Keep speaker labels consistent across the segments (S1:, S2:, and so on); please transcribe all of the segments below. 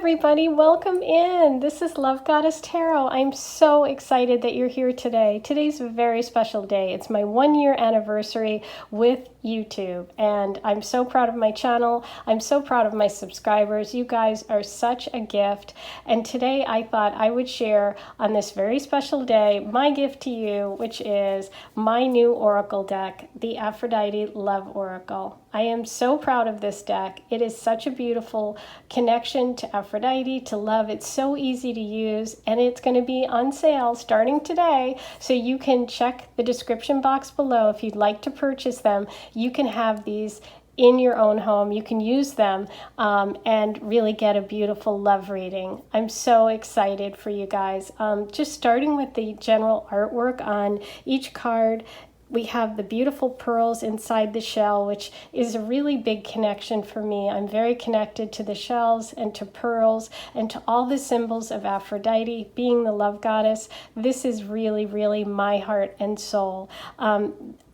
S1: everybody, welcome in. This is Love Goddess Tarot. I'm so excited that you're here today. Today's a very special day. It's my 1-year anniversary with YouTube, and I'm so proud of my channel. I'm so proud of my subscribers. You guys are such a gift, and today I thought I would share on this very special day my gift to you, which is my new oracle deck, the Aphrodite Love Oracle. I am so proud of this deck. It is such a beautiful connection to Aphrodite, to love. It's so easy to use, and it's going to be on sale starting today, so you can check the description box below if you'd like to purchase them. You can have these in your own home. You can use them and really get a beautiful love reading. I'm so excited for you guys. Just starting with the general artwork on each card. We have the beautiful pearls inside the shell, which is a really big connection for me. I'm very connected to the shells and to pearls and to all the symbols of Aphrodite, being the love goddess. This is really, really my heart and soul.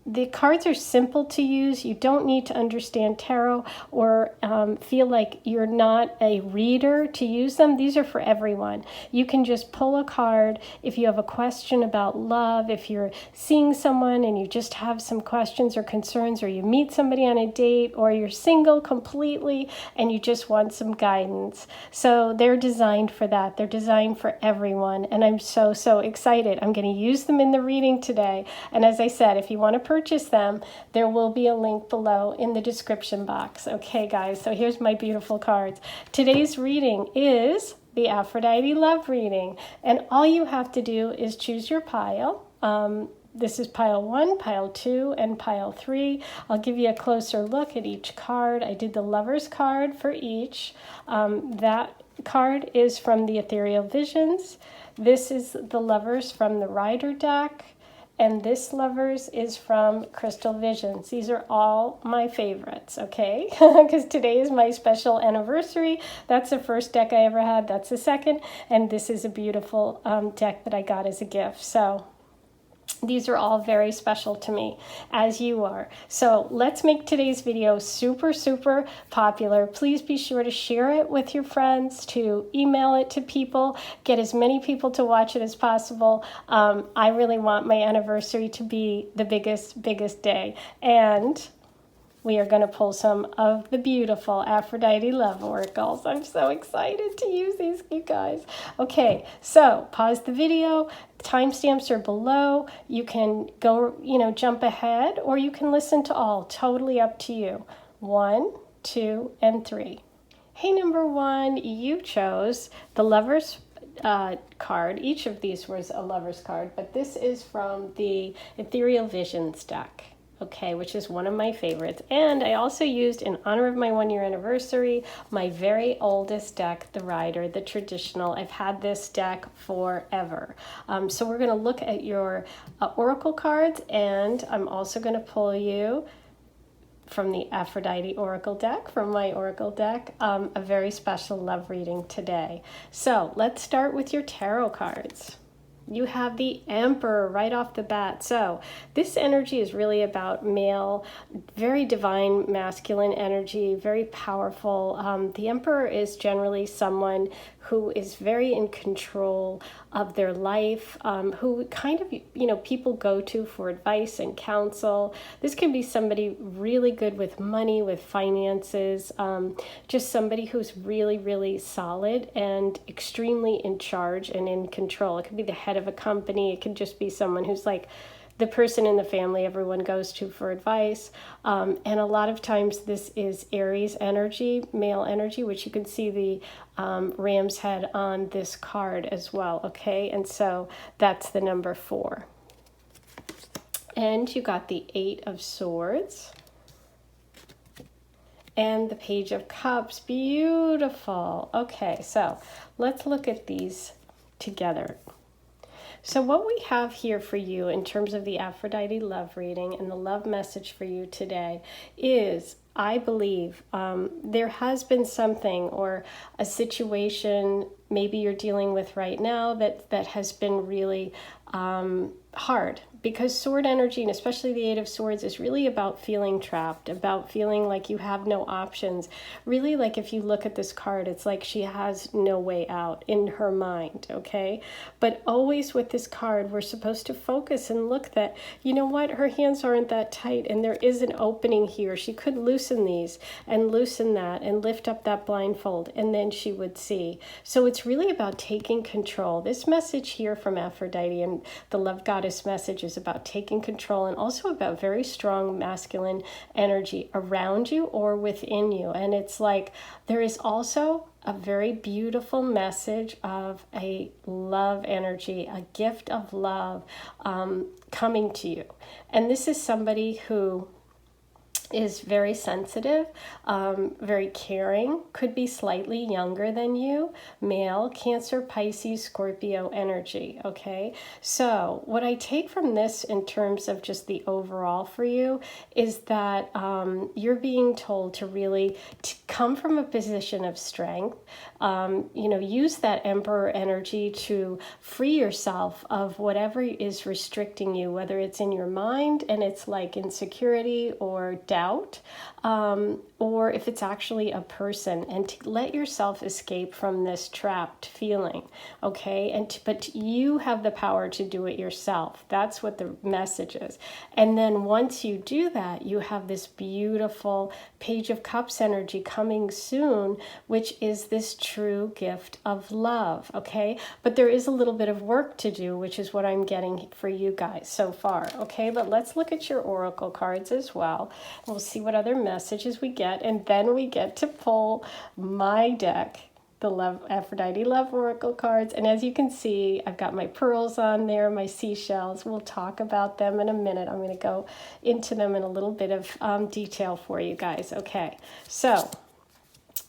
S1: The cards are simple to use. You don't need to understand tarot or feel like you're not a reader to use them. These are for everyone. You can just pull a card if you have a question about love, if you're seeing someone and you just have some questions or concerns, or you meet somebody on a date, or you're single completely and you just want some guidance. So they're designed for that. They're designed for everyone, and I'm so excited. I'm going to use them in the reading today. And as I said, if you want to purchase them, there will be a link below in the description box. Okay, guys, so here's my beautiful cards. Today's reading is the Aphrodite Love Reading, and all you have to do is choose your pile. This is pile 1, pile 2, and pile 3. I'll give you a closer look at each card. I did the Lover's card for each. That card is from the Ethereal Visions. This is the Lovers from the Rider deck. And this Lovers is from Crystal Visions. These are all my favorites, okay? Because today is my special anniversary. That's the first deck I ever had. That's the second. And this is a beautiful deck that I got as a gift. So these are all very special to me, as you are. So let's make today's video super popular. Please be sure to share it with your friends, to email it to people, get as many people to watch it as possible. I really want my anniversary to be the biggest day. And we are going to pull some of the beautiful Aphrodite Love Oracles. I'm so excited to use these, you guys. Okay, so pause the video. Timestamps are below. You can go, jump ahead, or you can listen to all. Totally up to you. 1, 2, and 3. Hey, number 1, you chose the Lover's card. Each of these was a Lover's card, but this is from the Ethereal Visions deck. Okay, which is one of my favorites. And I also used, in honor of my 1-year anniversary, my very oldest deck, the Rider, the traditional. I've had this deck forever. So we're going to look at your oracle cards, and I'm also going to pull you from the Aphrodite Oracle deck, from my Oracle deck, a very special love reading today. So let's start with your tarot cards. You have the Emperor right off the bat. So this energy is really about male, very divine masculine energy, very powerful. The Emperor is generally someone who is very in control of their life, who kind of, people go to for advice and counsel. This can be somebody really good with money, with finances, just somebody who's really solid and extremely in charge and in control. It could be the head of a company. It could just be someone who's like the person in the family everyone goes to for advice. And a lot of times this is Aries energy, male energy, which you can see the ram's head on this card as well, okay? And so that's the number 4. And you got the 8 of Swords and the Page of Cups. Beautiful. Okay, so let's look at these together. So what we have here for you in terms of the Aphrodite love reading and the love message for you today is, I believe, there has been something or a situation maybe you're dealing with right now that has been really hard, because sword energy, and especially the Eight of Swords, is really about feeling trapped, about feeling like you have no options. Really, like if you look at this card, it's like she has no way out in her mind, okay? But always with this card, we're supposed to focus and look that, you know what, her hands aren't that tight and there is an opening here. She could loosen these and loosen that and lift up that blindfold, and then she would see. So it's really about taking control. This message here from Aphrodite and the love goddess message is about taking control, and also about very strong masculine energy around you or within you. And it's like there is also a very beautiful message of a love energy, a gift of love coming to you. And this is somebody who is very sensitive, very caring, could be slightly younger than you, male, Cancer, Pisces, Scorpio energy, okay? So what I take from this in terms of just the overall for you is that you're being told to really come from a position of strength, use that Emperor energy to free yourself of whatever is restricting you, whether it's in your mind and it's like insecurity or doubt, or if it's actually a person, and to let yourself escape from this trapped feeling, okay? But you have the power to do it yourself. That's what the message is. And then once you do that, you have this beautiful Page of Cups energy coming soon, which is this true gift of love, okay? But there is a little bit of work to do, which is what I'm getting for you guys so far, okay? But let's look at your oracle cards as well. We'll see what other messages we get, and then we get to pull my deck, the Aphrodite Love Oracle cards. And as you can see, I've got my pearls on there, my seashells. We'll talk about them in a minute. I'm going to go into them in a little bit of detail for you guys. Okay, so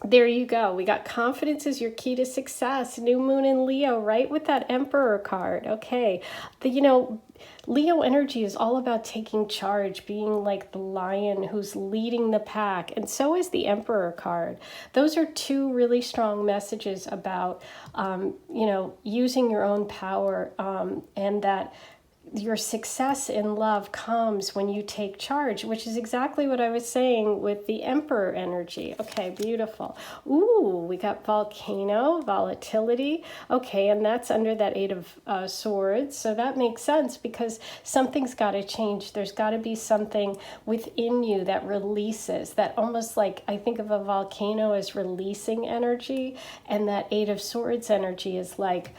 S1: there you go. We got confidence is your key to success. New moon in Leo, right, with that Emperor card. Okay, Leo energy is all about taking charge, being like the lion who's leading the pack, and so is the Emperor card. Those are two really strong messages about, using your own power, and that your success in love comes when you take charge, which is exactly what I was saying with the Emperor energy. Okay, beautiful. Ooh, we got volcano, volatility. Okay, and that's under that Eight of Swords. So that makes sense, because something's got to change. There's got to be something within you that releases, that almost like, I think of a volcano as releasing energy, and that Eight of Swords energy is like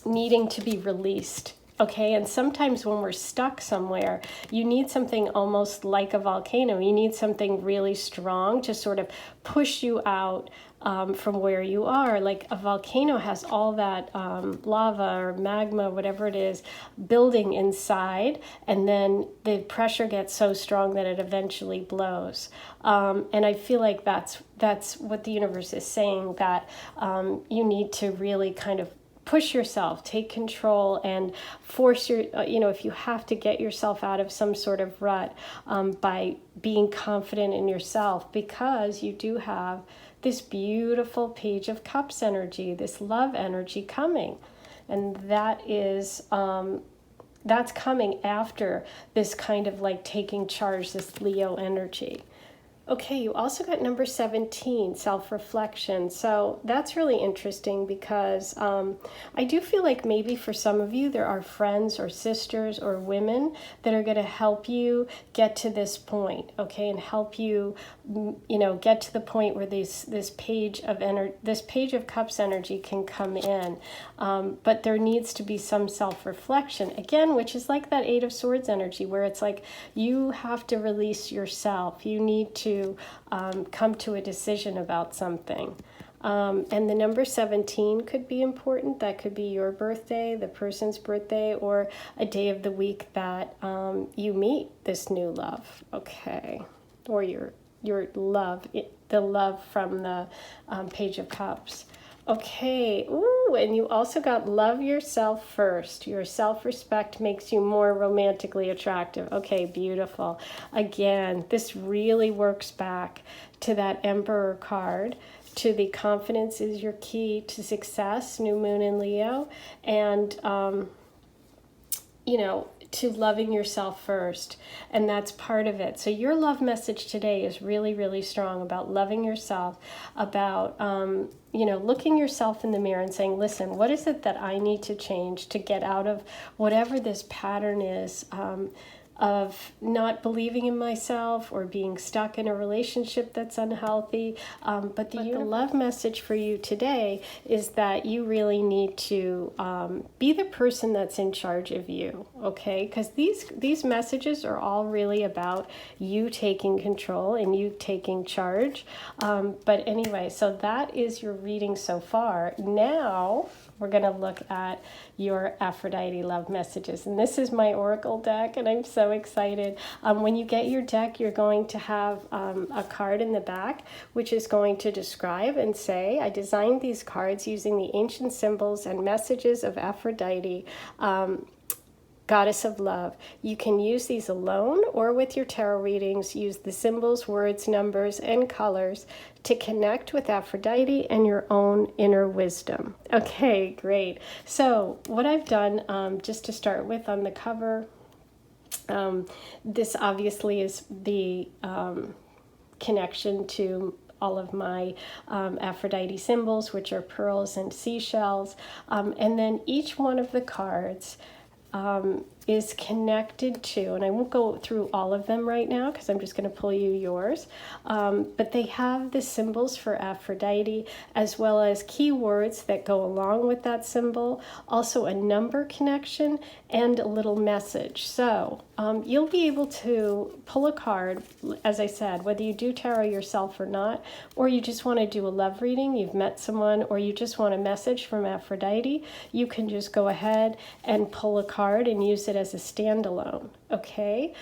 S1: needing to be released. Okay, and sometimes when we're stuck somewhere, you need something almost like a volcano. You need something really strong to sort of push you out from where you are. Like a volcano has all that lava or magma, whatever it is, building inside, and then the pressure gets so strong that it eventually blows. And I feel like that's what the universe is saying, that you need to really kind of push yourself, take control, and force your, if you have to get yourself out of some sort of rut by being confident in yourself, because you do have this beautiful Page of Cups energy, this love energy coming. And that is, that's coming after this kind of like taking charge, this Leo energy. Okay, you also got number 17, self-reflection. So that's really interesting, because I do feel like maybe for some of you, there are friends or sisters or women that are going to help you get to this point, okay, and help you, get to the point where this Page of Cups energy can come in. But there needs to be some self-reflection, again, which is like that Eight of Swords energy, where it's like you have to release yourself. You need to come to a decision about something. And the number 17 could be important. That could be your birthday, the person's birthday, or a day of the week that you meet this new love, okay, or your love, the love from the Page of Cups. Okay, ooh, and you also got love yourself first. Your self-respect makes you more romantically attractive. Okay, beautiful. Again, this really works back to that Emperor card, to the confidence is your key to success, new moon in Leo, and to loving yourself first. And that's part of it. So your love message today is really, really strong about loving yourself, about, looking yourself in the mirror and saying, listen, what is it that I need to change to get out of whatever this pattern is, of not believing in myself or being stuck in a relationship that's unhealthy. But the love message for you today is that you really need to be the person that's in charge of you, okay? Because these messages are all really about you taking control and you taking charge. But anyway, so that is your reading so far. Now we're going to look at your Aphrodite love messages. And this is my Oracle deck, and I'm so excited. When you get your deck, you're going to have a card in the back, which is going to describe and say, I designed these cards using the ancient symbols and messages of Aphrodite, goddess of love. You can use these alone or with your tarot readings. Use the symbols, words, numbers, and colors to connect with Aphrodite and your own inner wisdom. Okay, great. So what I've done, just to start with on the cover, this obviously is the connection to all of my Aphrodite symbols, which are pearls and seashells. And then each one of the cards is connected to, and I won't go through all of them right now because I'm just going to pull you yours, but they have the symbols for Aphrodite as well as keywords that go along with that symbol, also a number connection and a little message. So you'll be able to pull a card, as I said, whether you do tarot yourself or not, or you just want to do a love reading, you've met someone, or you just want a message from Aphrodite, you can just go ahead and pull a card and use it as a standalone. Okay,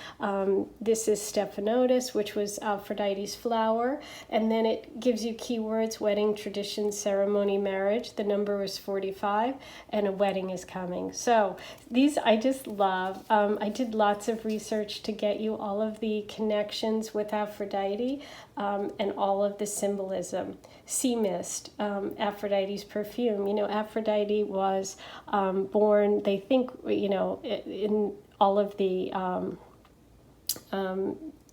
S1: this is Stephanotis, which was Aphrodite's flower, and then it gives you keywords: wedding, tradition, ceremony, marriage. The number was 45, and a wedding is coming. So these I just love. I did lots of research to get you all of the connections with Aphrodite and all of the symbolism. Sea mist, Aphrodite's perfume. Aphrodite was born, they think, in all of the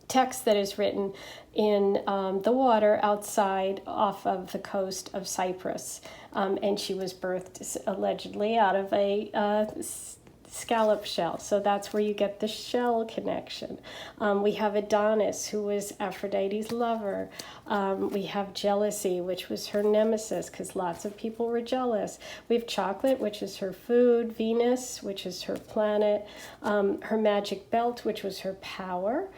S1: text that is written in the water outside off of the coast of Cyprus. And she was birthed allegedly out of a scallop shell. So that's where you get the shell connection. We have Adonis, who was Aphrodite's lover. We have jealousy, which was her nemesis because lots of people were jealous. We have chocolate, which is her food. Venus, which is her planet. Her magic belt, which was her power.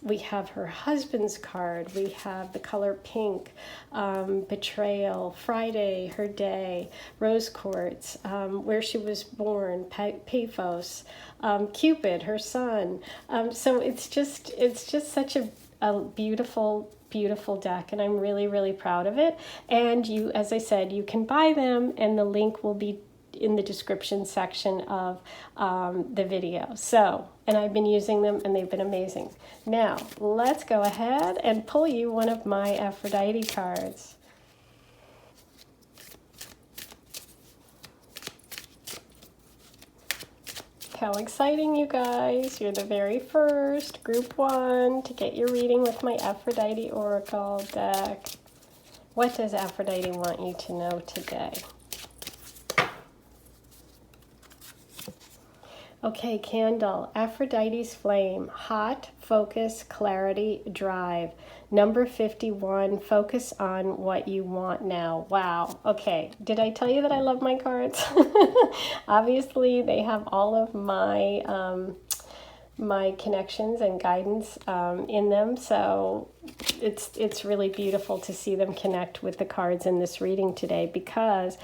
S1: We have her husband's card. We have the color pink, betrayal, Friday, her day, rose quartz, where she was born, Paphos, Cupid, her son. So it's just such a beautiful deck, and I'm really, really proud of it. And you, as I said, you can buy them, and the link will be in the description section of the video. So, and I've been using them and they've been amazing. Now, let's go ahead and pull you one of my Aphrodite cards. How exciting, you guys. You're the very first, group 1, to get your reading with my Aphrodite Oracle deck. What does Aphrodite want you to know today? Okay, candle, Aphrodite's flame, hot, focus, clarity, drive. Number 51, focus on what you want now. Wow. Okay, did I tell you that I love my cards? Obviously, they have all of my my connections and guidance in them, so it's really beautiful to see them connect with the cards in this reading today, because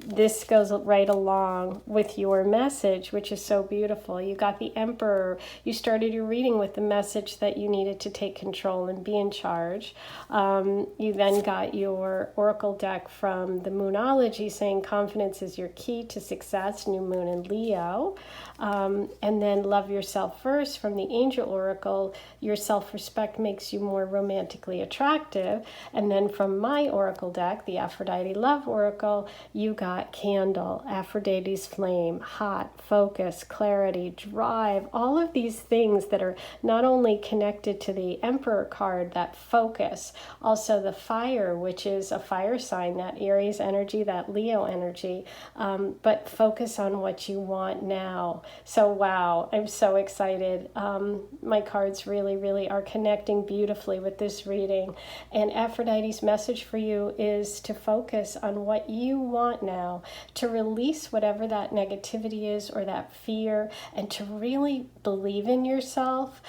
S1: this goes right along with your message, which is so beautiful. You got the Emperor. You started your reading with the message that you needed to take control and be in charge. You then got your Oracle deck from the Moonology saying confidence is your key to success, new moon in Leo. And then love yourself first from the Angel Oracle. Your self-respect makes you more romantically attractive. And then from my oracle deck, the Aphrodite Love Oracle, you got candle, Aphrodite's flame, hot, focus, clarity, drive, all of these things that are not only connected to the Emperor card, that focus, also the fire, which is a fire sign, that Aries energy, that Leo energy, but focus on what you want now. So wow, I'm so excited. My cards really are connecting beautifully with this reading. And Aphrodite's message for you is to focus on what you want now, to release whatever that negativity is or that fear, and to really believe in yourself.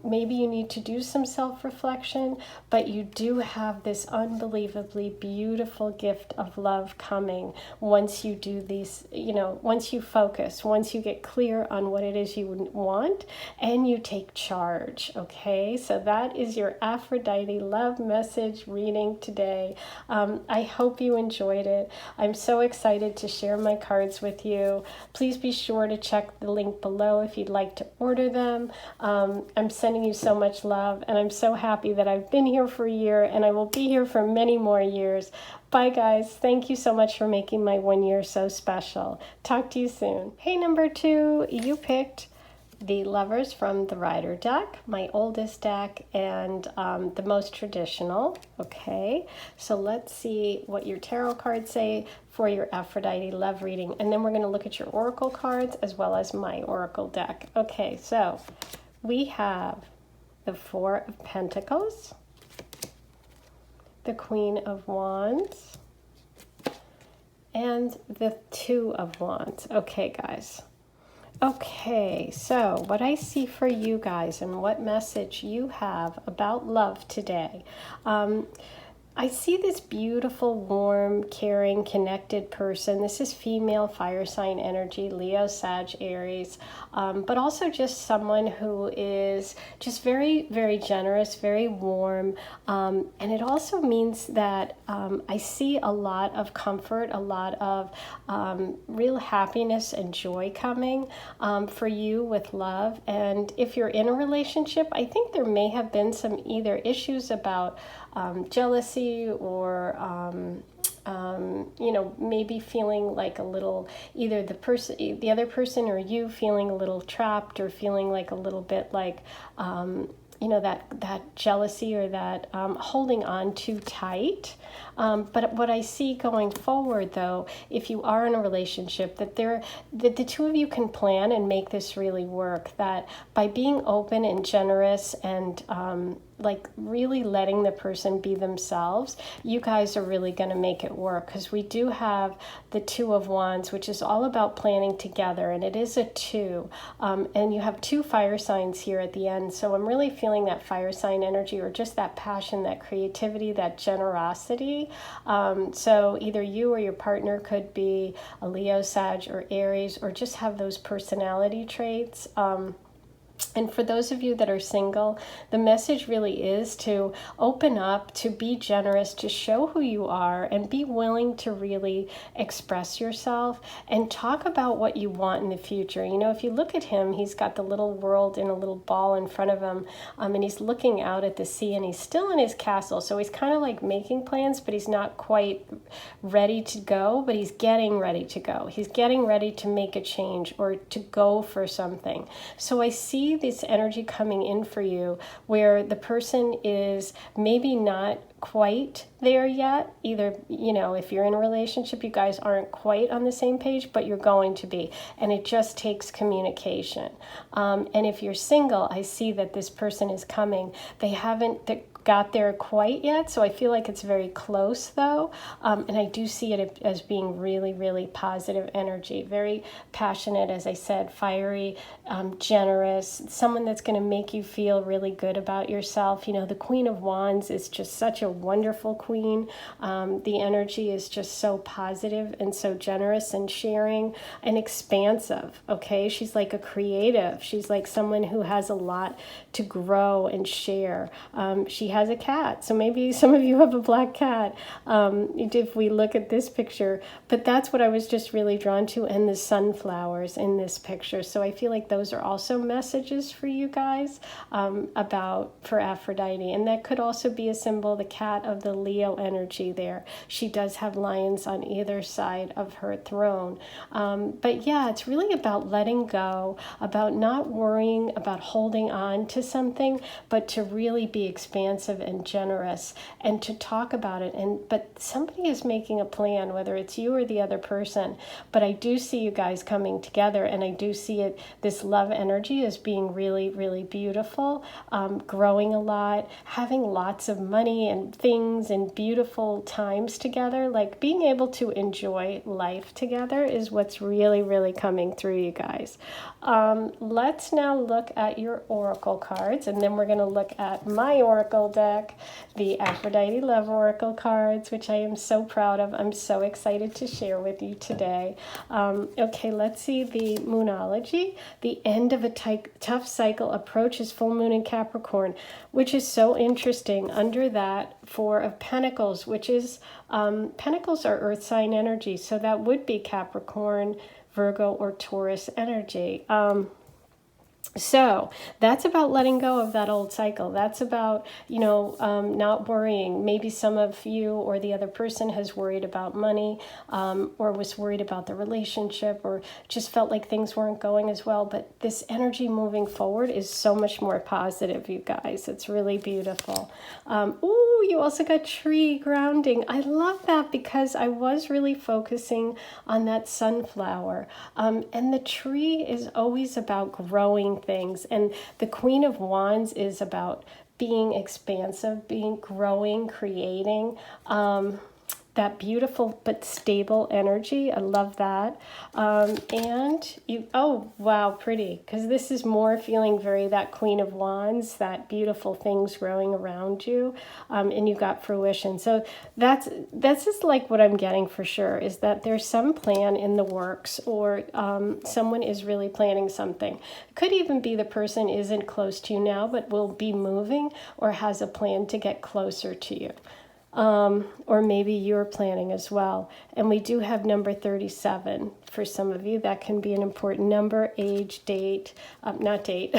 S1: Maybe you need to do some self-reflection, but you do have this unbelievably beautiful gift of love coming once you do these, once you focus, once you get clear on what it is you want and you take charge. Okay, so that is your Aphrodite love message reading today. I hope you enjoyed it. I'm so excited to share my cards with you. Please be sure to check the link below if you'd like to order them. I'm sending you so much love, and I'm so happy that I've been here for a year, and I will be here for many more years. Bye guys. Thank you so much for making my 1 year so special. Talk to you soon. Hey, number 2, you picked the Lovers from the Rider deck, my oldest deck and the most traditional. Okay, so let's see what your tarot cards say for your Aphrodite love reading, and then we're going to look at your oracle cards as well as my oracle deck. Okay, so we have the Four of Pentacles, the Queen of Wands, and the Two of Wands. Okay, guys. Okay, so what I see for you guys and what message you have about love today. I see this beautiful, warm, caring, connected person. This is female fire sign energy, Leo, Sag, Aries, but also just someone who is just very generous, very warm. And it also means that I see a lot of comfort, a lot of real happiness and joy coming for you with love. And if you're in a relationship, I think there may have been some either issues about jealousy or maybe feeling like a little, either the other person or you feeling a little trapped, or feeling like a little bit like that jealousy, or that holding on too tight. But what I see going forward, though, if you are in a relationship, that the two of you can plan and make this really work. That by being open and generous and really letting the person be themselves, you guys are really going to make it work, because we do have the Two of Wands, which is all about planning together, and it is a 2, and you have 2 fire signs here at the end. So I'm really feeling that fire sign energy, or just that passion, that creativity, that generosity. So either you or your partner could be a Leo, Sag, or Aries, or just have those personality traits. And for those of you that are single, the message really is to open up, to be generous, to show who you are, and be willing to really express yourself and talk about what you want in the future. If you look at him, he's got the little world in a little ball in front of him, and he's looking out at the sea, and he's still in his castle. So he's kind of like making plans, but he's not quite ready to go, but he's getting ready to go. He's getting ready to make a change or to go for something. So I see this energy coming in for you where the person is maybe not quite there yet. Either, if you're in a relationship, you guys aren't quite on the same page, but you're going to be. And it just takes communication. And if you're single, I see that this person is coming. They haven't got there quite yet, so I feel like it's very close though, and I do see it as being really positive energy, very passionate, as I said, fiery, generous, someone that's going to make you feel really good about yourself. The Queen of Wands is just such a wonderful queen. The energy is just so positive and so generous and sharing and expansive. Okay, she's like a creative. She's like someone who has a lot to grow and share. She has a cat. So maybe some of you have a black cat if we look at this picture. But that's what I was just really drawn to, and the sunflowers in this picture. So I feel like those are also messages for you guys for Aphrodite. And that could also be a symbol, the cat, of the Leo energy there. She does have lions on either side of her throne. But yeah, it's really about letting go, about not worrying about holding on to something, but to really be expansive and generous and to talk about it. But somebody is making a plan, whether it's you or the other person. But I do see you guys coming together, and I do see this love energy as being really, really beautiful, growing a lot, having lots of money and things and beautiful times together. Like being able to enjoy life together is what's really, really coming through, you guys. Let's now look at your oracle cards, and then we're going to look at my oracle deck, the Aphrodite Love Oracle cards, which I am so proud of. I'm so excited to share with you today. Okay, let's see the Moonology. The end of a tough cycle approaches full moon in Capricorn, which is so interesting. Under that, Four of Pentacles, which is, Pentacles are earth sign energy, so that would be Capricorn, Virgo, or Taurus energy. So that's about letting go of that old cycle. That's about, not worrying. Maybe some of you or the other person has worried about money, or was worried about the relationship, or just felt like things weren't going as well. But this energy moving forward is so much more positive, you guys. It's really beautiful. Ooh, you also got tree grounding. I love that because I was really focusing on that sunflower. And the tree is always about growing things, and the Queen of Wands is about being expansive, being growing, creating, that beautiful but stable energy. I love that. And you, oh wow, pretty, because this is more feeling very that Queen of Wands, that beautiful things growing around you, and you got fruition. So that's just like what I'm getting for sure, is that there's some plan in the works, or someone is really planning something. It could even be the person isn't close to you now, but will be moving or has a plan to get closer to you. Or maybe you're planning as well. And we do have number 37 for some of you. That can be an important number, age, date, not date,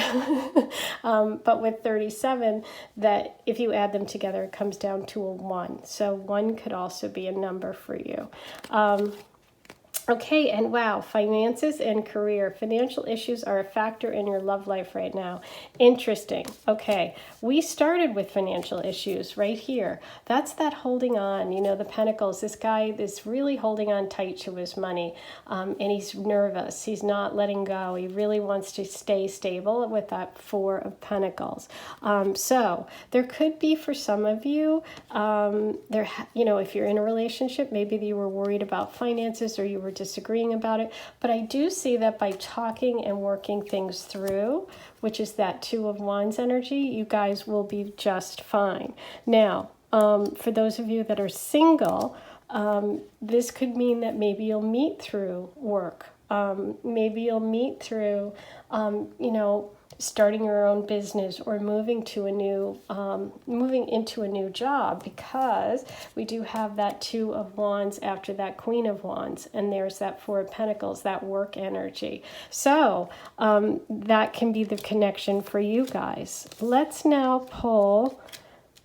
S1: but with 37, that if you add them together, it comes down to a 1. So 1 could also be a number for you. Okay, and wow, finances and career. Financial issues are a factor in your love life right now. Interesting. Okay, we started with financial issues right here. That's that holding on, the Pentacles. This guy is really holding on tight to his money, and he's nervous. He's not letting go. He really wants to stay stable with that Four of Pentacles. So there could be, for some of you, if you're in a relationship, maybe you were worried about finances, or you were disagreeing about it. But I do see that by talking and working things through, which is that Two of Wands energy, you guys will be just fine. Now, for those of you that are single, this could mean that maybe you'll meet through work. Maybe you'll meet through, starting your own business, or moving into a new job, because we do have that Two of Wands after that Queen of Wands, and there's that Four of Pentacles, that work energy. So that can be the connection for you guys. Let's now pull.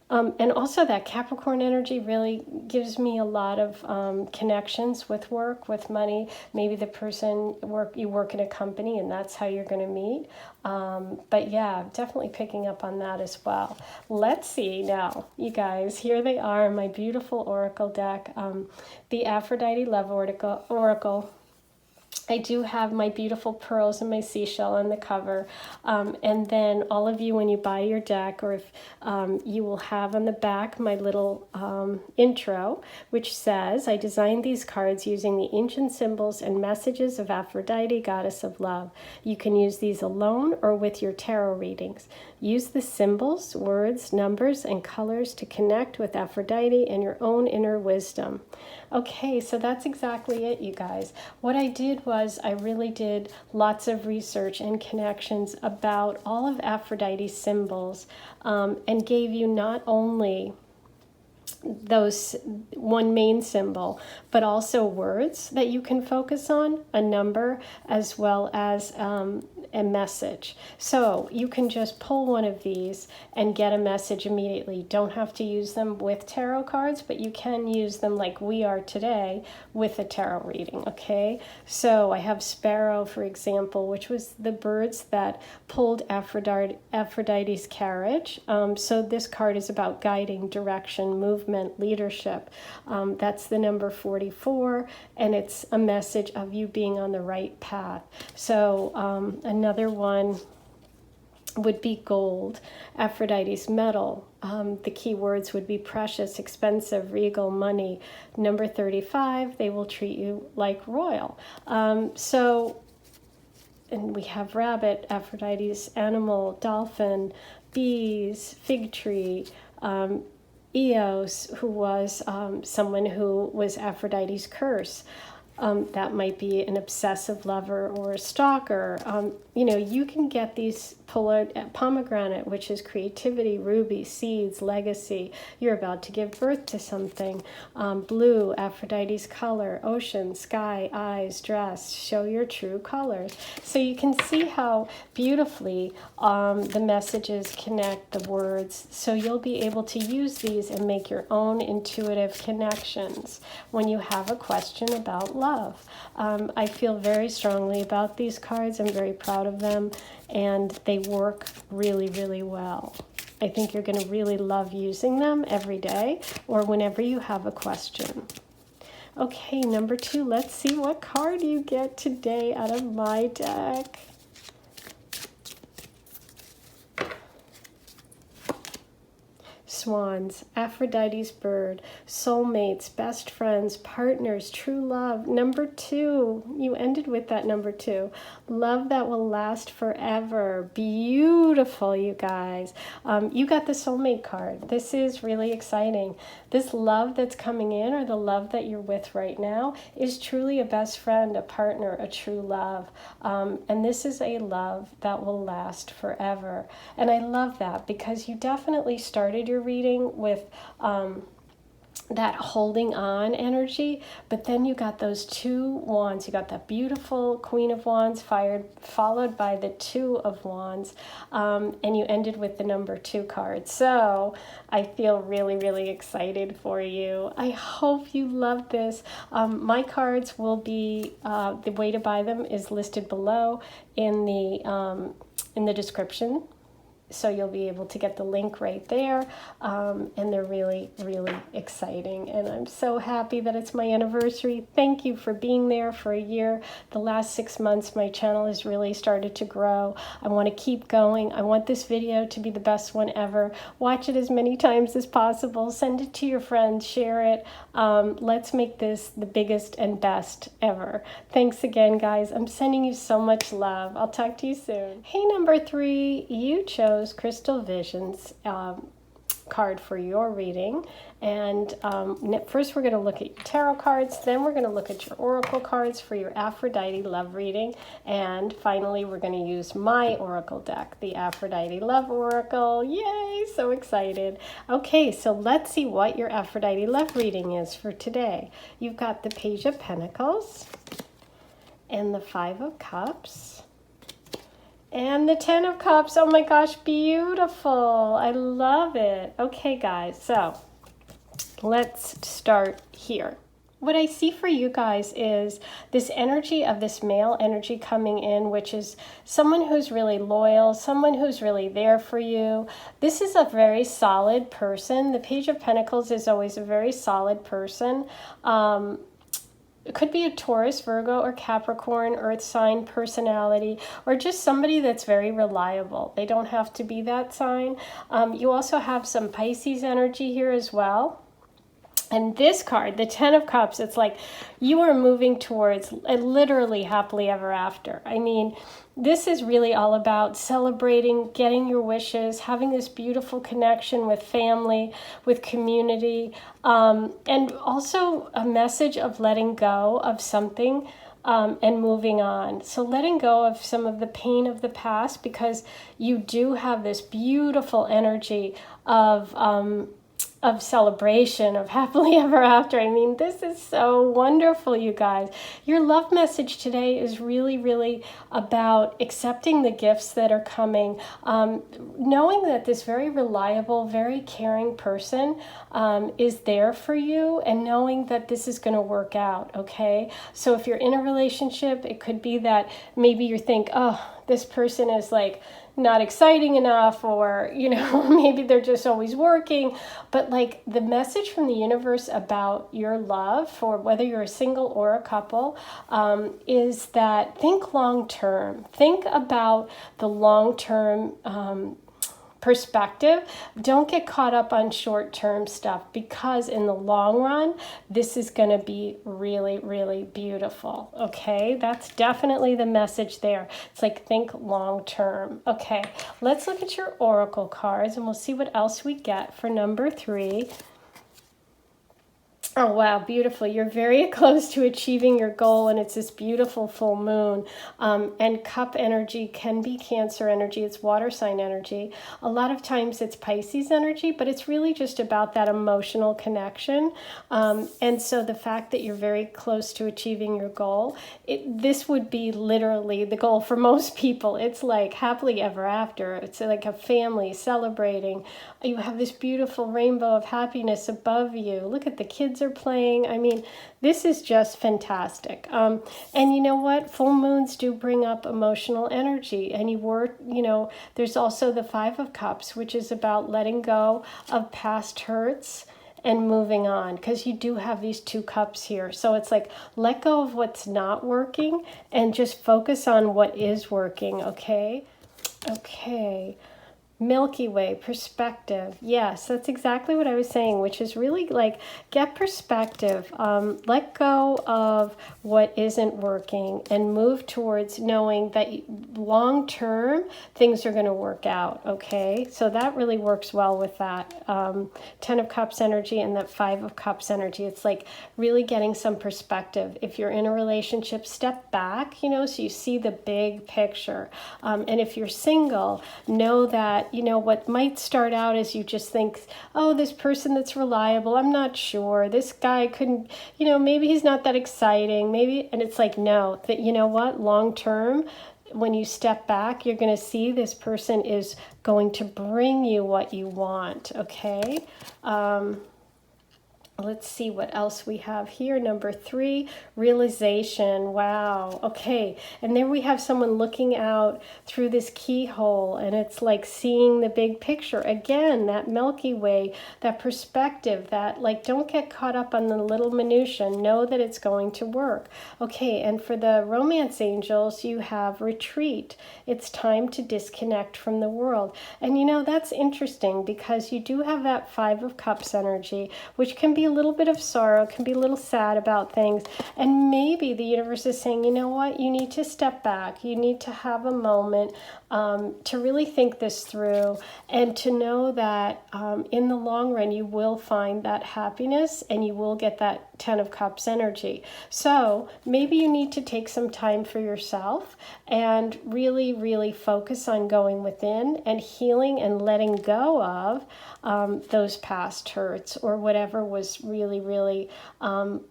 S1: And also that Capricorn energy really gives me a lot of connections with work, with money. Maybe the person you work in a company, and that's how you're going to meet. But yeah, definitely picking up on that as well. Let's see now, you guys. Here they are, my beautiful oracle deck, the Aphrodite Love Oracle. I do have my beautiful pearls and my seashell on the cover. And then all of you, when you buy your deck, or if you will have on the back my little intro, which says, I designed these cards using the ancient symbols and messages of Aphrodite, goddess of love. You can use these alone or with your tarot readings. Use the symbols, words, numbers, and colors to connect with Aphrodite and your own inner wisdom. Okay, so that's exactly it, you guys. What I did was, was I really did lots of research and connections about all of Aphrodite's symbols, and gave you not only those one main symbol, but also words that you can focus on, a number, as well as a message. So you can just pull one of these and get a message immediately. Don't have to use them with tarot cards, but you can use them like we are today with a tarot reading, okay? So I have Sparrow, for example, which was the birds that pulled Aphrodite's carriage. So this card is about guiding, direction, movement, leadership. That's the number 44, and it's a message of you being on the right path. So another one would be gold, Aphrodite's metal. The key words would be precious, expensive, regal, money. Number 35, they will treat you like royal. And we have rabbit, Aphrodite's animal, dolphin, bees, fig tree, Eos, who was someone who was Aphrodite's curse. That might be an obsessive lover or a stalker. You can get these pomegranate, which is creativity, ruby, seeds, legacy. You're about to give birth to something. Blue, Aphrodite's color, ocean, sky, eyes, dress. Show your true colors. So you can see how beautifully the messages connect the words. So you'll be able to use these and make your own intuitive connections when you have a question about love. I feel very strongly about these cards. I'm very proud of them, and they work really, really well. I think you're going to really love using them every day or whenever you have a question. Okay, number 2, let's see what card you get today out of my deck. Swans, Aphrodite's bird, soulmates, best friends, partners, true love. Number 2, you ended with that number 2. Love that will last forever. Beautiful, you guys. You got the soulmate card. This is really exciting. This love that's coming in, or the love that you're with right now, is truly a best friend, a partner, a true love. And this is a love that will last forever. And I love that because you definitely started your reading with that holding on energy, but then you got those 2 wands. You got that beautiful Queen of Wands followed by the 2 of Wands, and you ended with the number 2 card. So I feel really, really excited for you. I hope you love this. My cards will be, the way to buy them is listed below in the description. So you'll be able to get the link right there, and they're really, really exciting. And I'm so happy that it's my anniversary. Thank you for being there for a year. The last 6 months, my channel has really started to grow. I want to keep going. I want this video to be the best one ever. Watch it as many times as possible. Send it to your friends. Share it. Let's make this the biggest and best ever. Thanks again, guys. I'm sending you so much love. I'll talk to you soon. Hey, number 3, you chose Crystal Visions card for your reading. And first we're going to look at your tarot cards, then we're going to look at your oracle cards for your Aphrodite love reading, and finally we're going to use my oracle deck, the Aphrodite Love Oracle. Yay, so excited. Okay, so let's see what your Aphrodite love reading is for today. You've got the Page of Pentacles and the 5 of Cups and the 10 of Cups. Oh my gosh, beautiful. I love it. Okay, guys, so let's start here. What I see for you guys is this energy of this male energy coming in, which is someone who's really loyal, someone who's really there for you. This is a very solid person. The Page of Pentacles is always a very solid person. It could be a Taurus, Virgo, or Capricorn, earth sign personality, or just somebody that's very reliable. They don't have to be that sign. You also have some Pisces energy here as well. And this card, the 10 of Cups, it's like you are moving towards literally happily ever after. I mean, this is really all about celebrating, getting your wishes, having this beautiful connection with family, with community, and also a message of letting go of something and moving on. So letting go of some of the pain of the past, because you do have this beautiful energy of celebration, of happily ever after. I mean, this is so wonderful, you guys. Your love message today is really, really about accepting the gifts that are coming, knowing that this very reliable, very caring person is there for you, and knowing that this is going to work out, okay? So if you're in a relationship, it could be that maybe you think, oh, this person is like not exciting enough, or maybe they're just always working. But like, the message from the universe about your love, for whether you're a single or a couple, is that think long term. Think about the long term perspective. Don't get caught up on short-term stuff, because in the long run, this is going to be really, really beautiful. Okay, that's definitely the message there. It's like, think long-term. Okay, let's look at your oracle cards, and we'll see what else we get for number 3. Oh, wow, beautiful. You're very close to achieving your goal, and it's this beautiful full moon. And cup energy can be Cancer energy. It's water sign energy. A lot of times it's Pisces energy, but it's really just about that emotional connection. And so the fact that you're very close to achieving your goal, this would be literally the goal for most people. It's like happily ever after. It's like a family celebrating. You have this beautiful rainbow of happiness above you. Look at the kids are playing. I mean, this is just fantastic. And you know what? Full moons do bring up emotional energy. And there's also the 5 of Cups, which is about letting go of past hurts and moving on, because you do have these 2 cups here. So it's like, let go of what's not working and just focus on what is working, okay? Okay. Milky Way, perspective. Yes, that's exactly what I was saying, which is really like, get perspective. Let go of what isn't working and move towards knowing that long term things are going to work out, okay? So that really works well with that 10 of Cups energy and that 5 of Cups energy. It's like really getting some perspective. If you're in a relationship, step back, so you see the big picture. And if you're single, know that what might start out as you just think, oh, this person that's reliable, I'm not sure. This guy couldn't, maybe he's not that exciting. Maybe, and it's like, no, that what, long term, when you step back, you're going to see this person is going to bring you what you want, okay? Let's see what else we have here. Number 3, realization. Wow. Okay. And there we have someone looking out through this keyhole, and it's like seeing the big picture. Again, that Milky Way, that perspective, that like, don't get caught up on the little minutia. Know that it's going to work. Okay. And for the romance angels, you have retreat. It's time to disconnect from the world. And that's interesting, because you do have that 5 of Cups energy, which can be a little bit of sorrow, can be a little sad about things. And maybe the universe is saying, you know what, you need to step back. You need to have a moment to really think this through, and to know that in the long run, you will find that happiness, and you will get that 10 of Cups energy. So maybe you need to take some time for yourself and really, really focus on going within and healing and letting go of those past hurts, or whatever was really, really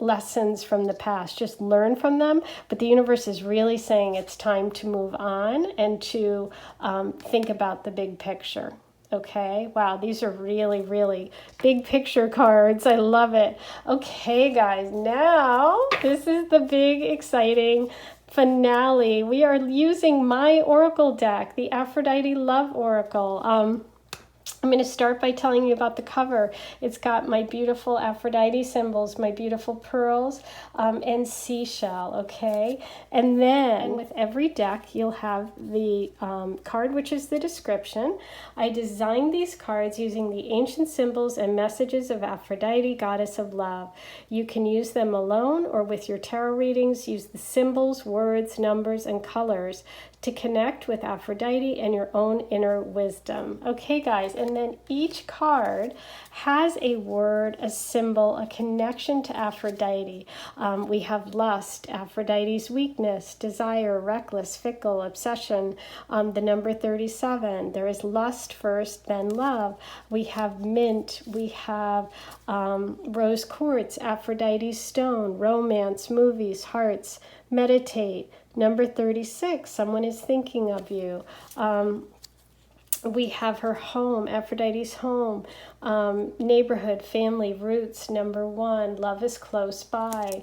S1: lessons from the past. Just learn from them. But the universe is really saying it's time to move on and to think about the big picture. Okay, wow, these are really, really big picture cards. I love it. Okay, guys, now this is the big, exciting finale. We are using my oracle deck, the Aphrodite Love Oracle. I'm going to start by telling you about the cover. It's got my beautiful Aphrodite symbols, my beautiful pearls, and seashell, okay? And then with every deck, you'll have the card, which is the description. I designed these cards using the ancient symbols and messages of Aphrodite, goddess of love. You can use them alone or with your tarot readings. Use the symbols, words, numbers, and colors to connect with Aphrodite and your own inner wisdom. Okay, guys, and And then each card has a word, a symbol, a connection to Aphrodite. We have lust, Aphrodite's weakness, desire, reckless, fickle, obsession, the number 37. There is lust first, then love. We have mint, we have rose quartz, Aphrodite's stone, romance, movies, hearts, meditate. Number 36, someone is thinking of you. We have her home, Aphrodite's home, neighborhood, family, roots, number 1, love is close by.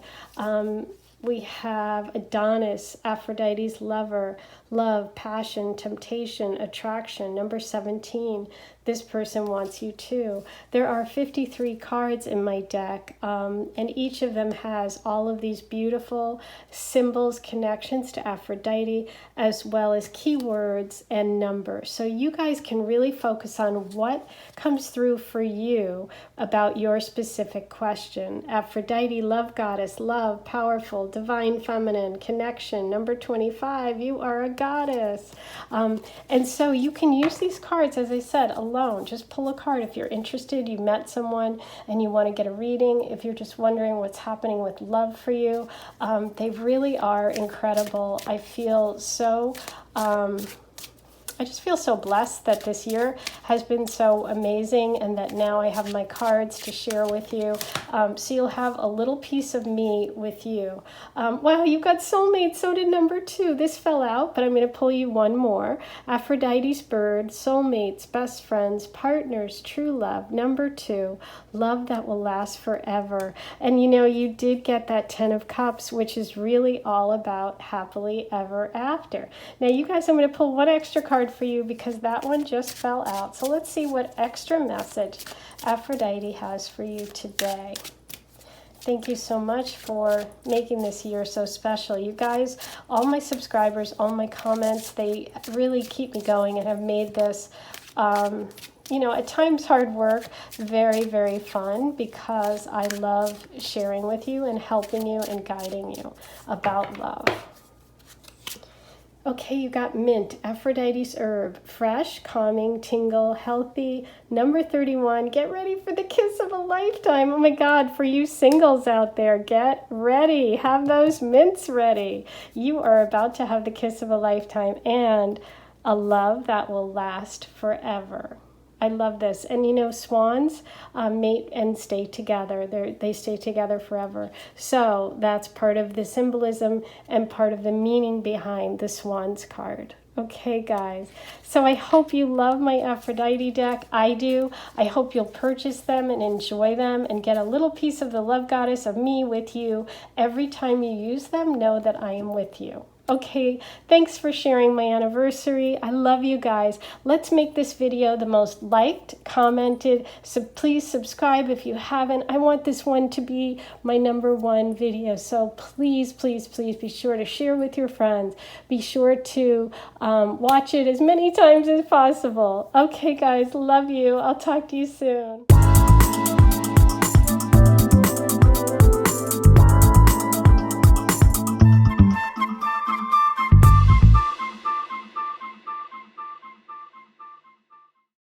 S1: We have Adonis, Aphrodite's lover, love, passion, temptation, attraction, number 17. This person wants you too. There are 53 cards in my deck, and each of them has all of these beautiful symbols, connections to Aphrodite, as well as keywords and numbers. So you guys can really focus on what comes through for you about your specific question. Aphrodite, love goddess, love, powerful, divine feminine, connection, number 25, you are a goddess. And so you can use these cards, as I said, alone. Just pull a card if you're interested, you met someone and you want to get a reading. If you're just wondering what's happening with love for you, they really are incredible. I feel so I just feel so blessed that this year has been so amazing, and that now I have my cards to share with you. So you'll have a little piece of me with you. Wow, you got soulmate. So did number 2. This fell out, but I'm going to pull you one more. Aphrodite's bird, soulmates, best friends, partners, true love. Number 2, love that will last forever. And you know, you did get that 10 of Cups, which is really all about happily ever after. Now, you guys, I'm going to pull one extra card for you because that one just fell out. So let's see what extra message Aphrodite has for you today. Thank you so much for making this year so special. You guys, all my subscribers, all my comments, they really keep me going and have made this, you know, at times hard work, very, very fun, because I love sharing with you and helping you and guiding you about love. Okay, you got mint, Aphrodite's herb, fresh, calming, tingle, healthy, number 31. Get ready for the kiss of a lifetime. Oh my God, for you singles out there, get ready. Have those mints ready. You are about to have the kiss of a lifetime and a love that will last forever. I love this. And you know, swans mate and stay together. They stay together forever. So that's part of the symbolism and part of the meaning behind the swans card. Okay, guys. So I hope you love my Aphrodite deck. I do. I hope you'll purchase them and enjoy them and get a little piece of the love goddess of me with you. Every time you use them, know that I am with you. Okay, thanks for sharing my anniversary. I love you guys. Let's make this video the most liked, commented. So please subscribe if you haven't. I want this one to be my #1 video. So please, please, please be sure to share with your friends. Be sure to watch it as many times as possible. Okay, guys, love you. I'll talk to you soon.